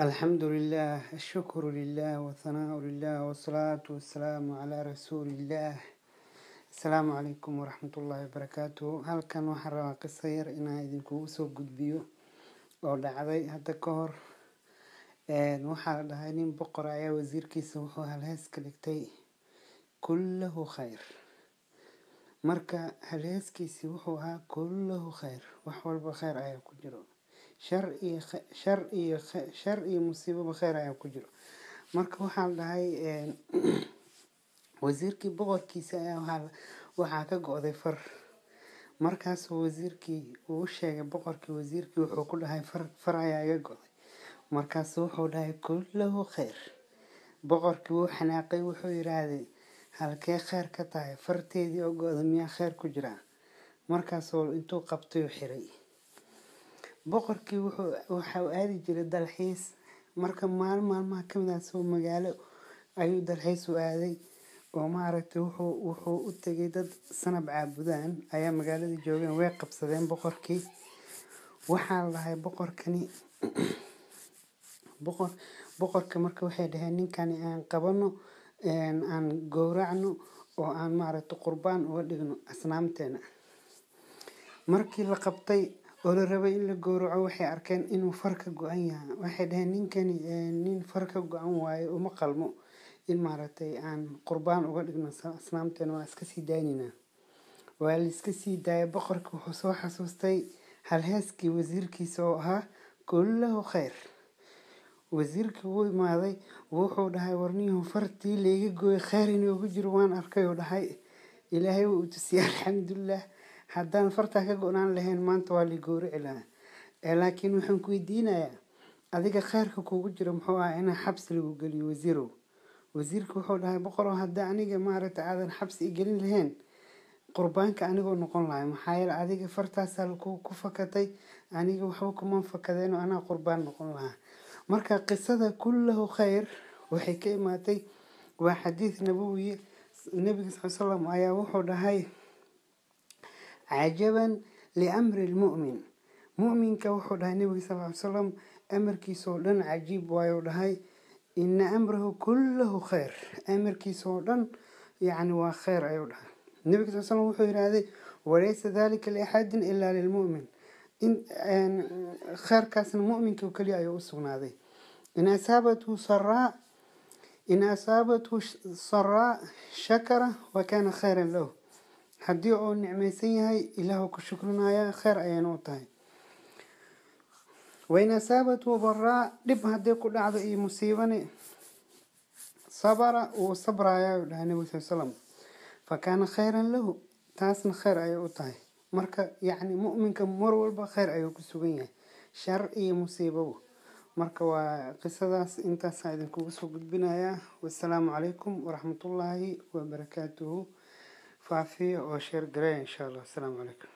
الحمد لله، الشكر لله والثناء لله والصلاة والسلام على رسول الله. السلام عليكم ورحمة الله وبركاته. هل كان وحرا قصير إنا إذنكو سو قدبيو أو دعضي هذا كهر وحا دهانين بقرة يا وزير كيسو هالهاس كليكتي كله خير. مركا هالهاس كيسو وحوها كله خير وحوال بخير آيا كجرو شر iyo musiibo baqeer ayaa ku jiro. Marka waxaan dhahay wasiirkii boqorkiisa ayaa waxaa ka go'day far. Markaas wasiirkii uu sheegay boqorkii wasiirkii wuxuu ku dhahay far ayaa iga go'day. Markaas wuxuu dhahay kullahu khayr. Boqorkii wuu xanaaqay wuxuu yiraahday halkee khayr ka tahay farteedii oo go'day miyaa khayr ku jira. Markaas intuu qabtay u xiray. boqorkii wuxuu aadi jiray dalxiis marka maalmaha kamid ah soo magaalo ayuu dalxiis u aaday oo maaragtay wuxuu u tagay dad sanab caabudaan ayaa magaalada joogeen way qabsadeen boqorkii waxaan lahay boqorka marka waxay dhaheen ninkan aan qabano aan gowracno oo aan maaragtay qurbaan uga dhigno asnaamteena markii la qabtay oo la rabay in la gowraco waxay arkeen inuu farka go'an yahay waxay dhaheen ninkani nin farka go'an waaye uma qalmo in maaragtay aan qurbaan uga dhigno asnaamteena waa iska sii daynina waa la iska sii daayay boqorku wuxuu soo xasuustay halheeskii wasiirkiisa oo ahaa kullahu khayr wasiirkii wuu imaaday wuxuu dhahay warniyo fartii leega gooy khayr inuu ugu jiro waan arkay oo dhahay ilaahay wuu tusiyay alxamdulillah haddaan farta ka go'naan lahayn maanta waa la gowrici lahaa laakiin waxaan ku weydiinayaa adiga khayrka kugu jiro muxuu ahaa in xabsi lagu geliyo wasiirku wuxuu dhahay boqoroo hadda aniga maaragtay aadan xabsi i gelin lahayn qurbaanka anigoo noqon lahay maxaa yeelay adiga fartaas ku fakatay aniga waxba kuma fakadeen oo anaa qurbaan noqon lahaa marka qisada kullahu khayr waxay ka imaatay waa xadiis nabawi nabiga sallallahu alayhi wasallam ayaa wuxuu dhahay عجبا لأمر المؤمن مؤمن كوحد النبي صلى الله عليه وسلم أمر كيسودن عجيب ويودهاي إن أمره كله خير أمر كيسودن يعني وخير أيودها النبي صلى الله عليه وسلم وحير هذا وليس ذلك لأحد إلا للمؤمن إن خير كاس المؤمن كوكلي أيوسون هذا إن أصابته سراء شكره وكان خيرا له haddii uu nicmaysan yahay ilaahu ku shukrinaya khayr ayay noo tahay wayna saabatu barra dib haddii ku dhacdo iyo musiibane sabara uu sabraya nabi sallallahu alayhi wasallam fakana khayran lahu taasna khayr ayay u tahay marka yacni mu'minka mar walba khayr ayuu ku sugan yahay shar iyo musiibo marka waa qisadaas intaas aan idinku soo gudbinayaa wassalaamu calaykum waraxmatullaahi wabarakaatuhu فافي وشير قراء إن شاء الله. السلام عليكم.